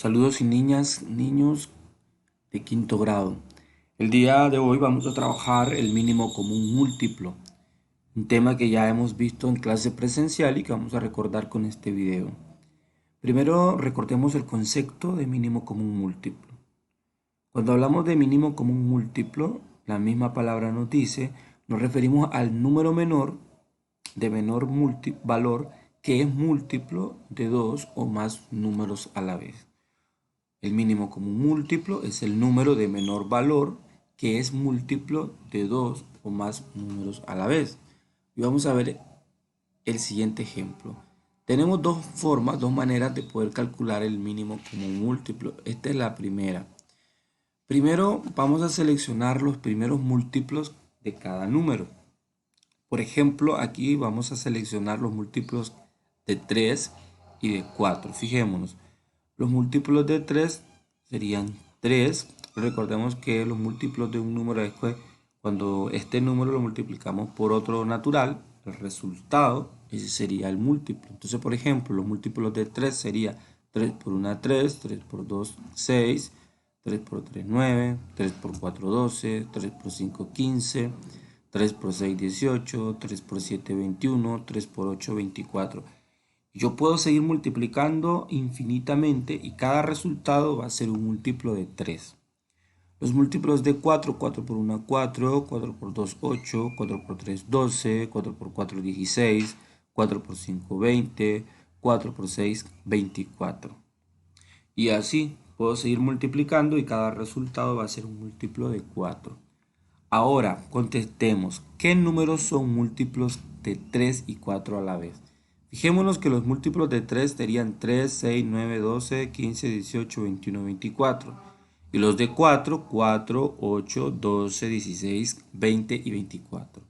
Saludos y niñas, niños de quinto grado. El día de hoy vamos a trabajar el mínimo común múltiplo, un tema que ya hemos visto en clase presencial y que vamos a recordar con este video. Primero recordemos el concepto de mínimo común múltiplo. Cuando hablamos de mínimo común múltiplo, la misma palabra nos dice, nos referimos al número menor de menor valor que es múltiplo de dos o más números a la vez. El mínimo común múltiplo es el número de menor valor que es múltiplo de dos o más números a la vez. Y vamos a ver el siguiente ejemplo. Tenemos dos formas, dos maneras de poder calcular el mínimo común múltiplo. Esta es la primera. Primero vamos a seleccionar los primeros múltiplos de cada número. Por ejemplo, aquí vamos a seleccionar los múltiplos de 3 y de 4. Fijémonos. Los múltiplos de 3 serían 3. Recordemos que los múltiplos de un número es cuando este número lo multiplicamos por otro natural, el resultado, ese sería el múltiplo. Entonces, por ejemplo, los múltiplos de 3 sería 3 por 1, 3, 3 por 2, 6, 3 por 3, 9, 3 por 4, 12, 3 por 5, 15, 3 por 6, 18, 3 por 7, 21, 3 por 8, 24. Yo puedo seguir multiplicando infinitamente y cada resultado va a ser un múltiplo de 3. Los múltiplos de 4, 4 por 1, 4, 4 por 2, 8, 4 por 3, 12, 4 por 4, 16, 4 por 5, 20, 4 por 6, 24. Y así puedo seguir multiplicando y cada resultado va a ser un múltiplo de 4. Ahora, contestemos, ¿qué números son múltiplos de 3 y 4 a la vez? Fijémonos que los múltiplos de 3 serían 3, 6, 9, 12, 15, 18, 21, 24. Y los de 4, 4, 8, 12, 16, 20 y 24.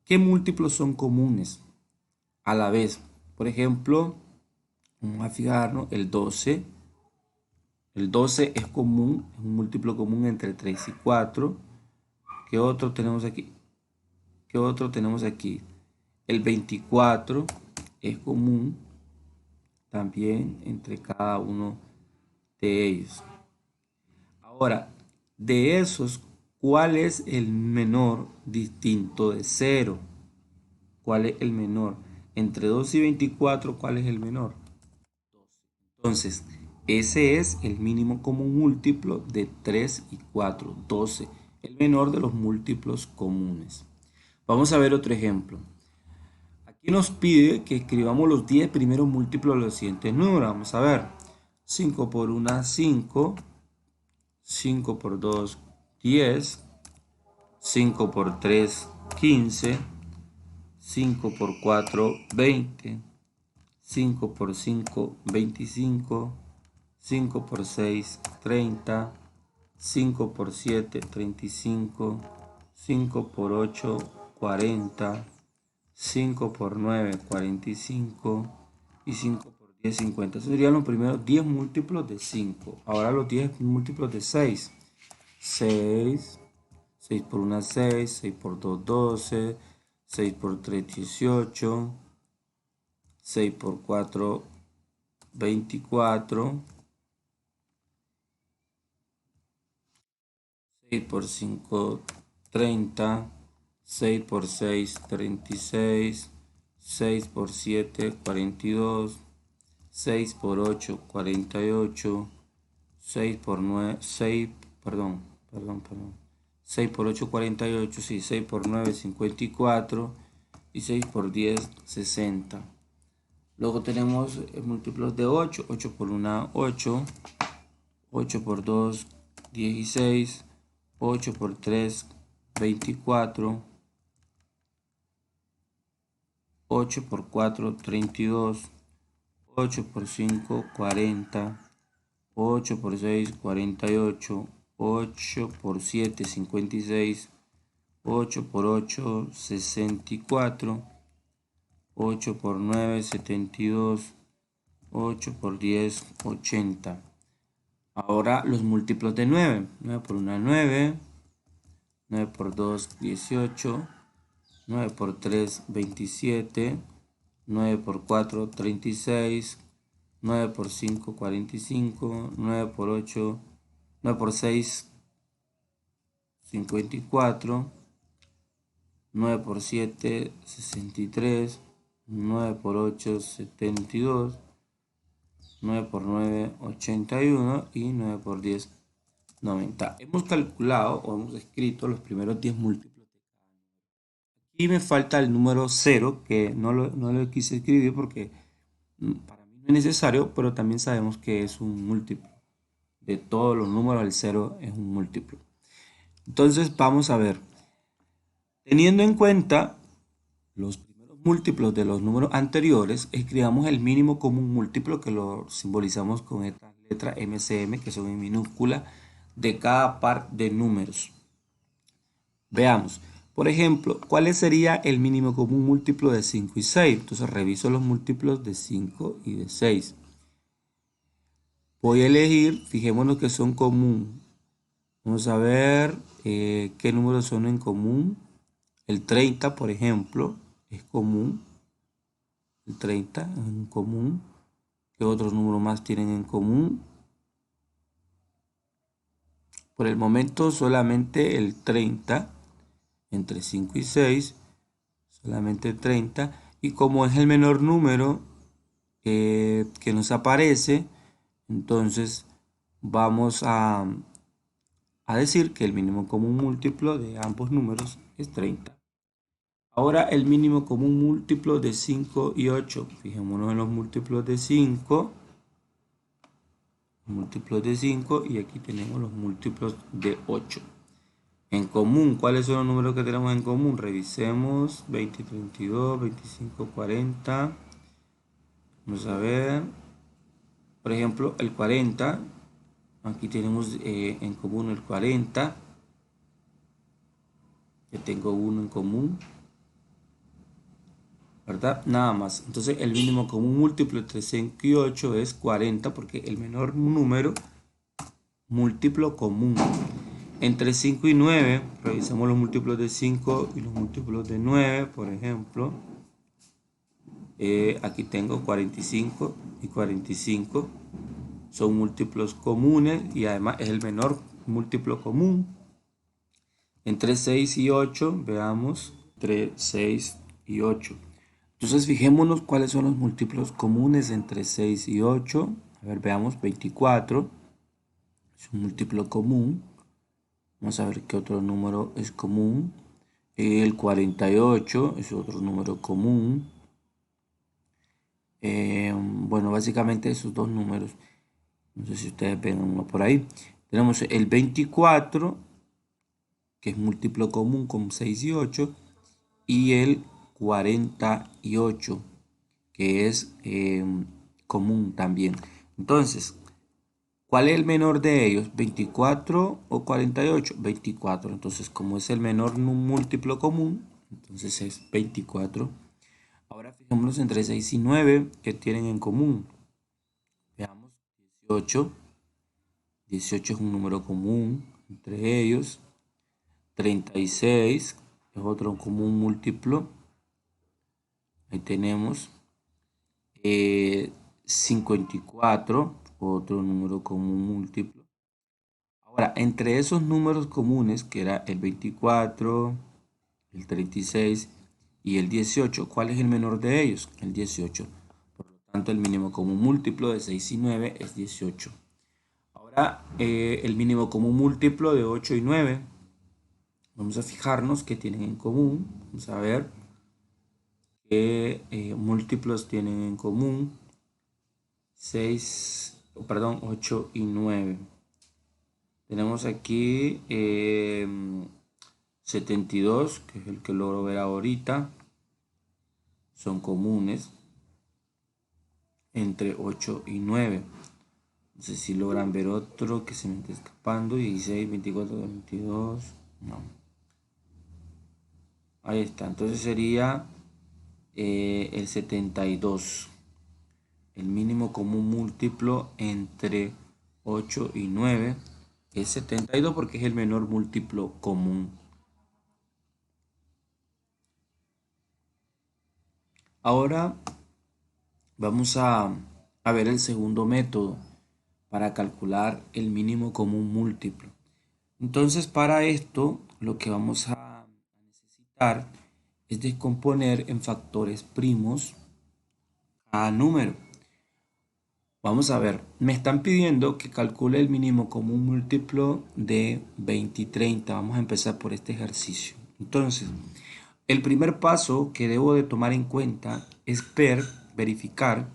¿Qué múltiplos son comunes a la vez? Por ejemplo, vamos a fijarnos, el 12. El 12 es común, es un múltiplo común entre 3 y 4. ¿Qué otro tenemos aquí? ¿Qué otro tenemos aquí? El 24 es común también entre cada uno de ellos. Ahora, de esos, ¿cuál es el menor distinto de 0? ¿Cuál es el menor? Entre 2 y 24, ¿cuál es el menor? Entonces, ese es el mínimo común múltiplo de 3 y 4, 12, el menor de los múltiplos comunes. Vamos a ver otro ejemplo. Aquí nos pide que escribamos los 10 primeros múltiplos de los siguientes números. Vamos a ver. 5 por 1, 5. 5 por 2, 10. 5 por 3, 15. 5 por 4, 20. 5 por 5, 25. 5 por 6, 30. 5 por 7, 35. 5 por 8, 40. 5 por 9, 45 y 5 por 10, 50. Esos serían los primeros 10 múltiplos de 5. Ahora los 10 múltiplos de 6. 6, 6 por 1, 6, 6 por 2, 12, 6 por 3, 18, 6 por 4, 24, 6 por 5, 30, 6 por 6, 36, 6 por 7, 42, 6 por 8, 48, 6 por 9, 6, perdón, 6 por 8, 48, sí, 6 por 9, 54 y 6 por 10, 60. Luego tenemos múltiplos de 8, 8 por 1, 8, 8 por 2, 16, 8 por 3, 24, 8 por 4, 32, 8 por 5, 40, 8 por 6, 48, 8 por 7, 56, 8 por 8, 64, 8 por 9, 72, 8 por 10, 80. Ahora los múltiplos de 9. 9 por 1, 9. 9 por 2, 18. 9 por 3, 27. 9 por 4, 36. 9 por 5, 45. 9 por 8, 9 por 6, 54. 9 por 7, 63. 9 por 8, 72. 9 por 9, 81. Y 9 por 10, 90. Hemos calculado o hemos escrito los primeros 10 múltiplos. Y me falta el número 0, que no lo quise escribir porque para mí no es necesario, pero también sabemos que es un múltiplo. De todos los números, el 0 es un múltiplo. Entonces vamos a ver. Teniendo en cuenta los primeros múltiplos de los números anteriores, escribamos el mínimo común múltiplo, que lo simbolizamos con esta letra MCM, que son en minúscula, de cada par de números. Veamos, por ejemplo, ¿cuál sería el mínimo común múltiplo de 5 y 6? Entonces reviso los múltiplos de 5 y de 6. Voy a elegir, fijémonos que son común. Vamos a ver qué números son en común. El 30, por ejemplo, es común. El 30 es en común. ¿Qué otros números más tienen en común? Por el momento solamente el 30. Entre 5 y 6, solamente 30. Y como es el menor número que nos aparece, entonces vamos a decir que el mínimo común múltiplo de ambos números es 30. Ahora el mínimo común múltiplo de 5 y 8. Fijémonos en los múltiplos de 5. Múltiplos de 5 y aquí tenemos los múltiplos de 8. En común, ¿cuáles son los números que tenemos en común? Revisemos. 20, 32, 25, 40. Vamos a ver. Por ejemplo, el 40. Aquí tenemos en común el 40. Yo tengo uno en común, ¿verdad? Nada más. Entonces el mínimo común múltiplo entre 5 y 8 es 40 porque el menor número múltiplo común. Entre 5 y 9, revisamos los múltiplos de 5 y los múltiplos de 9, por ejemplo. Aquí tengo 45 y 45. Son múltiplos comunes y además es el menor múltiplo común. Entre 6 y 8, veamos, entre 6 y 8. Entonces fijémonos cuáles son los múltiplos comunes entre 6 y 8. A ver, veamos, 24 es un múltiplo común. Vamos a ver qué otro número es común. El 48 es otro número común. Bueno, básicamente esos dos números. No sé si ustedes ven uno por ahí. Tenemos el 24, que es múltiplo común con 6 y 8. Y el 48, que es común también. Entonces, ¿cuál es el menor de ellos? ¿24 o 48? 24. Entonces, como es el menor múltiplo común, entonces es 24. Ahora fijémonos entre 6 y 9, ¿qué tienen en común? Veamos, 18. 18 es un número común entre ellos. 36 es otro común múltiplo. Ahí tenemos 54, otro número común múltiplo. Ahora, entre esos números comunes, que era el 24, el 36 y el 18, ¿cuál es el menor de ellos? El 18. Por lo tanto, el mínimo común múltiplo de 6 y 9 es 18. Ahora, el mínimo común múltiplo de 8 y 9. Vamos a fijarnos qué tienen en común. Vamos a ver qué múltiplos tienen en común. 8 y 9. Tenemos aquí 72, que es el que logro ver ahorita. Son comunes entre 8 y 9. No sé si logran ver otro que se me está escapando. 16, 24, 22. No. Ahí está. Entonces sería el 72. El mínimo común múltiplo entre 8 y 9 es 72 porque es el menor múltiplo común. Ahora vamos a a ver el segundo método para calcular el mínimo común múltiplo. Entonces, para esto, lo que vamos a necesitar es descomponer en factores primos cada número. Vamos a ver, me están pidiendo que calcule el mínimo común múltiplo de 20 y 30. Vamos a empezar por este ejercicio. Entonces, el primer paso que debo de tomar en cuenta es verificar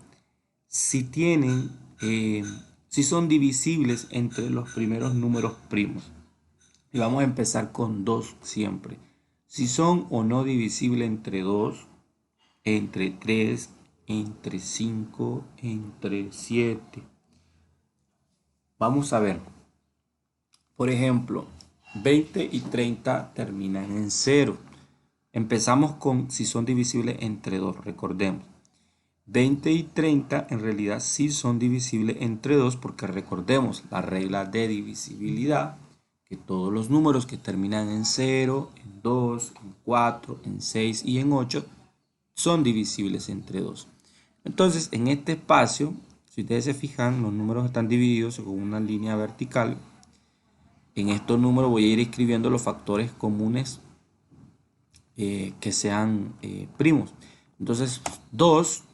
si tienen, si son divisibles entre los primeros números primos. Y vamos a empezar con 2 siempre. Si son o no divisibles entre 2, entre 3, entre 5, entre 7. Vamos a ver. Por ejemplo, 20 y 30 terminan en 0. Empezamos con si son divisibles entre 2, recordemos. 20 y 30 en realidad sí son divisibles entre 2 porque recordemos la regla de divisibilidad, que todos los números que terminan en 0, en 2, en 4, en 6 y en 8 son divisibles entre 2. Entonces, en este espacio, si ustedes se fijan, los números están divididos con una línea vertical. En estos números voy a ir escribiendo los factores comunes que sean primos. Entonces, 2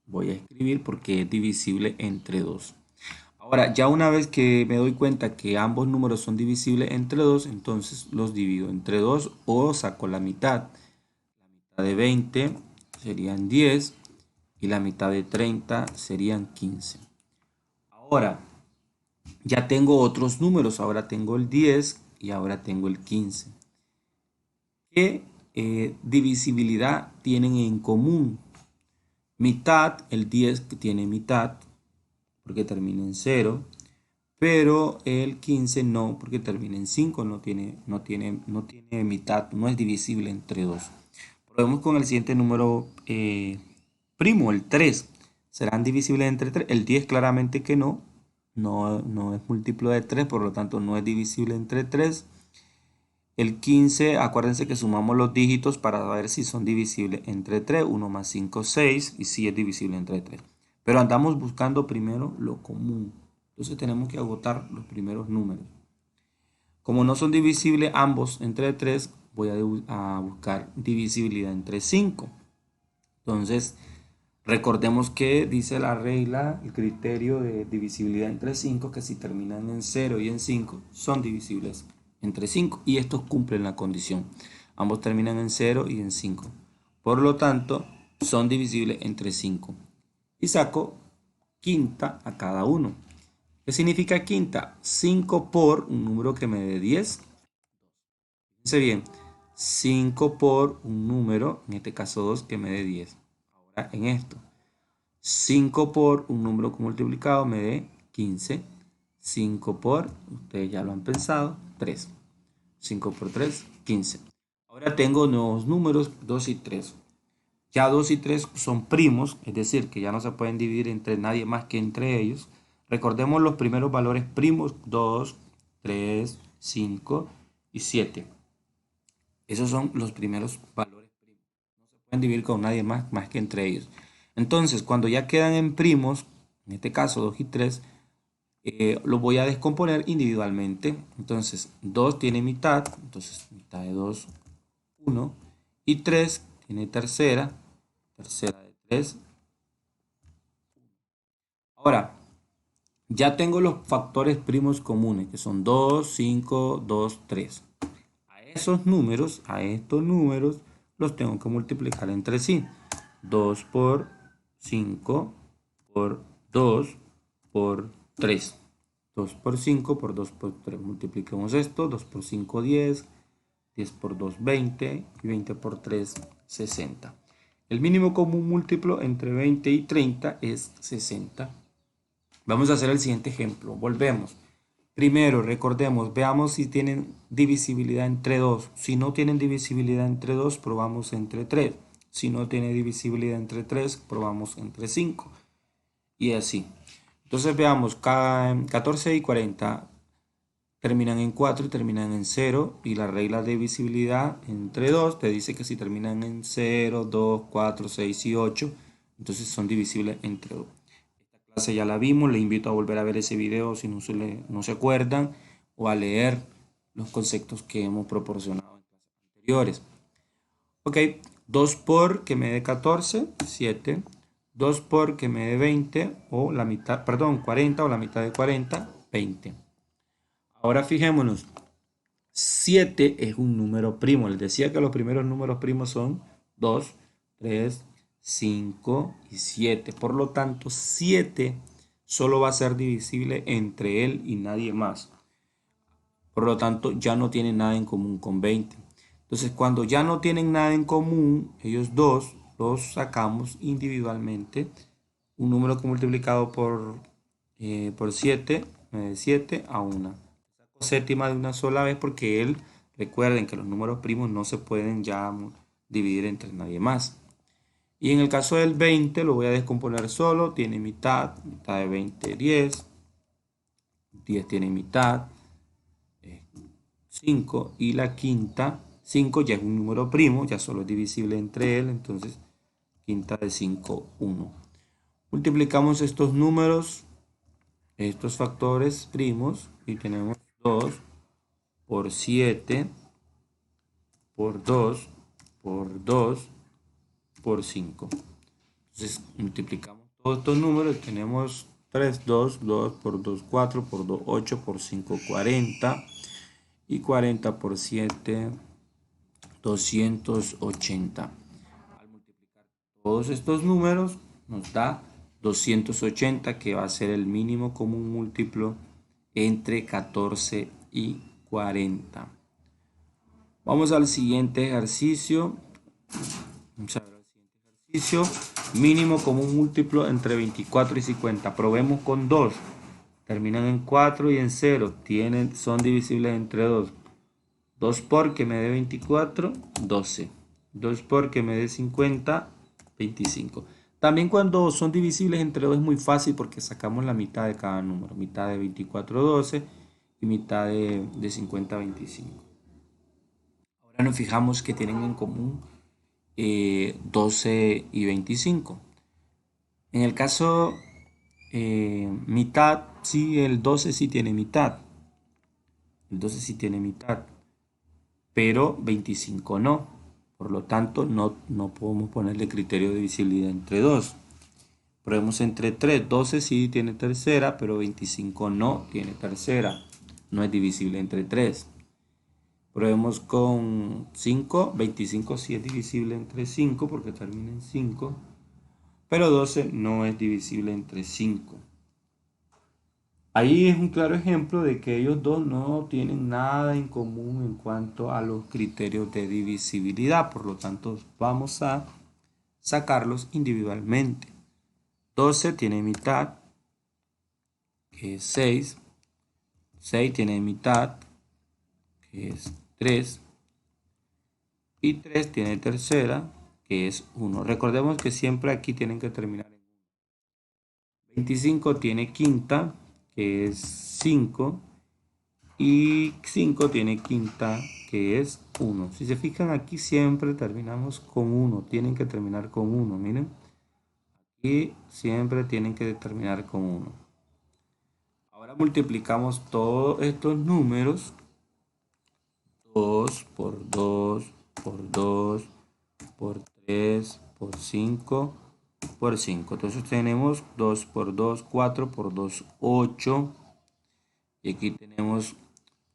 voy a escribir porque es divisible entre 2. Ahora, ya una vez que me doy cuenta que ambos números son divisibles entre 2, entonces los divido entre 2 o saco la mitad. La mitad de 20 serían 10 y la mitad de 30 serían 15. Ahora, ya tengo otros números. Ahora tengo el 10 y ahora tengo el 15. ¿Qué divisibilidad tienen en común? Mitad, el 10 que tiene mitad, porque termina en 0, pero el 15 no, porque termina en 5, no tiene mitad, no es divisible entre 2. Probemos con el siguiente número primo, el 3. ¿Serán divisibles entre 3? El 10 claramente que no, no es múltiplo de 3, por lo tanto no es divisible entre 3. El 15, acuérdense que sumamos los dígitos para ver si son divisibles entre 3. 1 más 5, 6, y si es divisible entre 3. Pero andamos buscando primero lo común. Entonces tenemos que agotar los primeros números. Como no son divisibles ambos entre 3, voy a buscar divisibilidad entre 5. Entonces, recordemos que dice la regla, el criterio de divisibilidad entre 5, que si terminan en 0 y en 5, son divisibles entre 5. Y estos cumplen la condición. Ambos terminan en 0 y en 5. Por lo tanto, son divisibles entre 5. Y saco quinta a cada uno. ¿Qué significa quinta? 5 por un número que me dé 10. Fíjense bien, 5 por un número, en este caso 2, que me dé 10. Ahora en esto, 5 por un número multiplicado me dé 15. 5 por, ustedes ya lo han pensado, 3. 5 por 3, 15. Ahora tengo nuevos números, 2 y 3. Ya 2 y 3 son primos, es decir, que ya no se pueden dividir entre nadie más que entre ellos. Recordemos los primeros valores primos, 2, 3, 5 y 7. Esos son los primeros valores primos. No se pueden dividir con nadie más que entre ellos. Entonces, cuando ya quedan en primos, en este caso 2 y 3, los voy a descomponer individualmente. Entonces, 2 tiene mitad, entonces mitad de 2, 1. Y 3 tiene tercera, tercera de 3. Ahora, ya tengo los factores primos comunes, que son 2, 5, 2, 3. A esos números, a estos números, los tengo que multiplicar entre sí. 2 por 5 por 2 por 3. 2 por 5 por 2 por 3. Multipliquemos esto. 2 por 5, 10. 10 por 2, 20. Y 20 por 3, 60. El mínimo común múltiplo entre 20 y 30 es 60. Vamos a hacer el siguiente ejemplo. Volvemos. Primero, recordemos, veamos si tienen divisibilidad entre 2. Si no tienen divisibilidad entre 2, probamos entre 3. Si no tiene divisibilidad entre 3, probamos entre 5. Y así. Entonces veamos, 14 y 40 terminan en 4 y terminan en 0. Y la regla de divisibilidad entre 2 te dice que si terminan en 0, 2, 4, 6 y 8, entonces son divisibles entre 2. clase ya la vimos, le invito a volver a ver ese video si no se acuerdan o a leer los conceptos que hemos proporcionado en clases anteriores. Ok, 2 por que me dé 14, 7. 2 por que me dé 20 o la mitad, perdón, 40 o la mitad de 40, 20. Ahora fijémonos, 7 es un número primo. Les decía que los primeros números primos son 2, 3, 5 y 7. Por lo tanto, 7 solo va a ser divisible entre él y nadie más. Por lo tanto, ya no tienen nada en común con 20. Entonces, cuando ya no tienen nada en común, ellos dos los sacamos individualmente. Un número que multiplicado por 7 me da 7 a 1. Saco séptima de una sola vez porque recuerden que los números primos no se pueden ya dividir entre nadie más. Y en el caso del 20 lo voy a descomponer solo. Tiene mitad de 20, 10. 10 tiene mitad, 5, y la quinta, 5 ya es un número primo, ya solo es divisible entre él, entonces quinta de 5, 1. Multiplicamos estos números, estos factores primos, y tenemos 2 por 7 por 2 por 2 por 5. Entonces multiplicamos todos estos números, tenemos 3, 2, 2 por 2, 4 por 2, 8 por 5, 40. Y 40 por 7, 280. Al multiplicar todos estos números nos da 280, que va a ser el mínimo común múltiplo entre 14 y 40. Vamos al siguiente ejercicio. Vamos a ver el siguiente ejercicio. Mínimo común múltiplo entre 24 y 50. Probemos con 2. Terminan en 4 y en 0. Son divisibles entre 2. 2 por que me dé 24, 12. 2 por que me dé 50, 25. También cuando son divisibles entre 2 es muy fácil porque sacamos la mitad de cada número. Mitad de 24, 12 y mitad de 50, 25. Ahora nos fijamos que tienen en común 12 y 25. En el caso mitad, sí, el 12 sí tiene mitad. El 12 sí tiene mitad, pero 25 no. Por lo tanto, no podemos ponerle criterio de divisibilidad entre 2. Probemos entre 3. 12 sí tiene tercera, pero 25 no tiene tercera. No es divisible entre 3. Probemos con 5. 25 sí es divisible entre 5 porque termina en 5. Pero 12 no es divisible entre 5. Ahí es un claro ejemplo de que ellos dos no tienen nada en común en cuanto a los criterios de divisibilidad. Por lo tanto, vamos a sacarlos individualmente. 12 tiene mitad, que es 6. 6 tiene mitad, que es 3. Y 3 tiene tercera, que es 1. Recordemos que siempre aquí tienen que terminar en 1. 25 tiene quinta, que es 5. Y 5 tiene quinta, que es 1. Si se fijan, aquí siempre terminamos con 1. Tienen que terminar con 1. Miren. Aquí siempre tienen que terminar con 1. Ahora multiplicamos todos estos números. 2 por 2 por 2 por 3 por 5 por 5. Entonces tenemos 2 por 2, 4 por 2, 8. Y aquí tenemos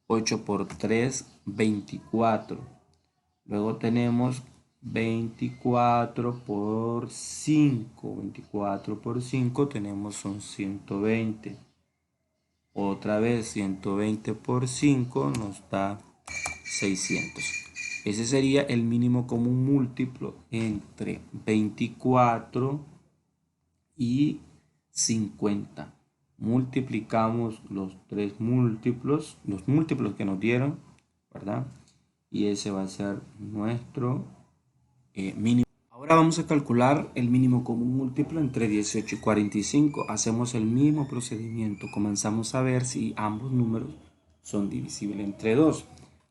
8 por 3, 24. Luego tenemos 24 por 5. 24 por 5 tenemos son 120. Otra vez 120 por 5 nos da 600. Ese sería el mínimo común múltiplo entre 24 y 50. Multiplicamos los múltiplos que nos dieron, ¿verdad? Y ese va a ser nuestro mínimo. Ahora vamos a calcular el mínimo común múltiplo entre 18 y 45. Hacemos el mismo procedimiento. Comenzamos a ver si ambos números son divisibles entre 2.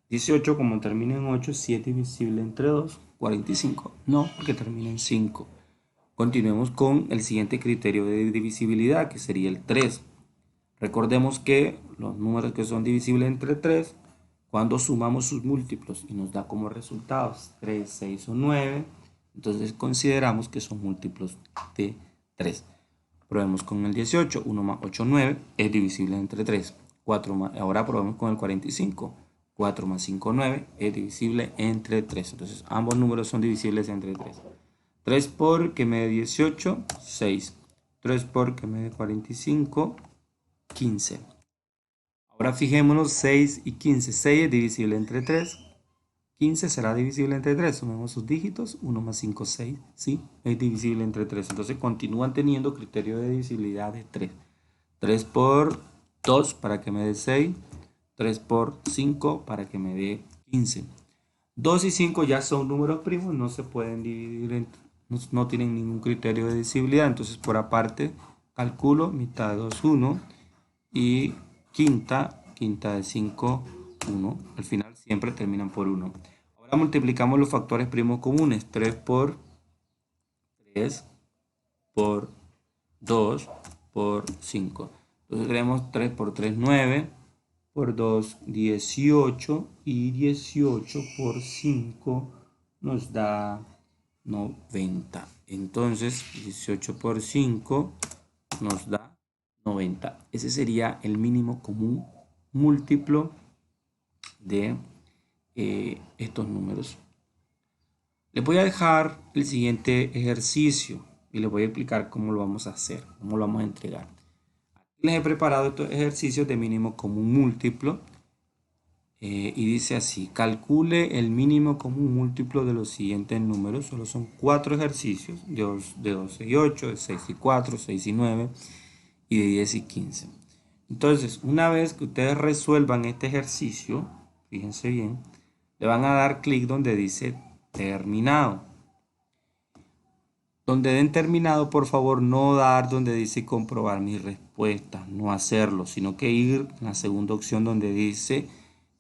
18, como termina en 8, si es divisible entre 2. 45 no, porque termina en 5. Continuemos con el siguiente criterio de divisibilidad, que sería el 3. Recordemos que los números que son divisibles entre 3, cuando sumamos sus múltiplos y nos da como resultados 3, 6 o 9, entonces consideramos que son múltiplos de 3. Probemos con el 18, 1 más 8, 9, es divisible entre 3. Ahora probemos con el 45, 4 más 5, 9, es divisible entre 3. Entonces ambos números son divisibles entre 3. 3 por que me dé 18, 6. 3 por que me dé 45, 15. Ahora fijémonos 6 y 15. 6 es divisible entre 3. 15 será divisible entre 3. Sumemos sus dígitos. 1 más 5, 6. Sí, es divisible entre 3. Entonces continúan teniendo criterio de divisibilidad de 3. 3 por 2 para que me dé 6. 3 por 5 para que me dé 15. 2 y 5 ya son números primos. No se pueden dividir no tienen ningún criterio de divisibilidad. Entonces por aparte calculo mitad de 2, 1. Y quinta de 5, 1. Al final siempre terminan por 1. Ahora multiplicamos los factores primos comunes. 3 por 3 por 2 por 5. Entonces tenemos 3 por 3, 9. Por 2, 18. Y 18 por 5 nos da 90. Entonces 18 por 5 nos da 90. Ese sería el mínimo común múltiplo de estos números. Les voy a dejar el siguiente ejercicio y les voy a explicar cómo lo vamos a hacer, cómo lo vamos a entregar. Aquí les he preparado estos ejercicios de mínimo común múltiplo y dice así: calcule el mínimo común múltiplo de los siguientes números. Solo son 4 ejercicios, de 12 y 8, de 6 y 4, 6 y 9 y de 10 y 15. Entonces, una vez que ustedes resuelvan este ejercicio, fíjense bien, le van a dar clic donde dice terminado. Donde den terminado, por favor, no dar donde dice comprobar mis respuestas, no hacerlo, sino que ir en la segunda opción donde dice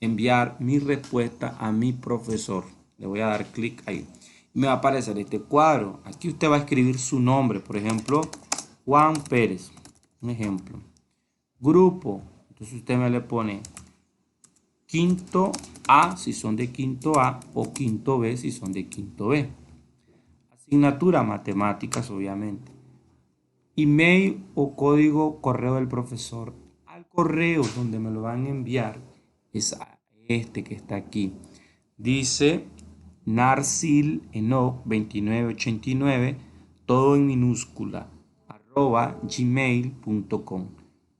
enviar mi respuesta a mi profesor. Le voy a dar clic ahí. Me va a aparecer este cuadro. Aquí usted va a escribir su nombre, por ejemplo, Juan Pérez. Un ejemplo. Grupo. Entonces usted me le pone quinto A si son de quinto A o quinto B si son de quinto B. Asignatura matemáticas, obviamente. Email o código correo del profesor. Al correo donde me lo van a enviar es a este que está aquí. Dice narcileno2989, todo en minúscula, @gmail.com.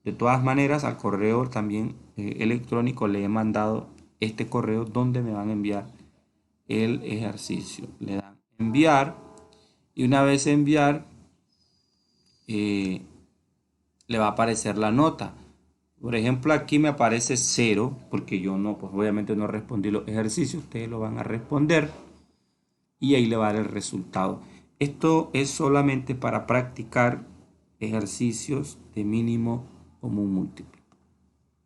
De todas maneras, al correo también electrónico le he mandado este correo donde me van a enviar el ejercicio. Le dan enviar y una vez enviar le va a aparecer la nota. Por ejemplo, aquí me aparece 0 porque yo no, pues obviamente no respondí los ejercicios. Ustedes lo van a responder y ahí le va a dar el resultado. Esto es solamente para practicar ejercicios de mínimo común múltiplo.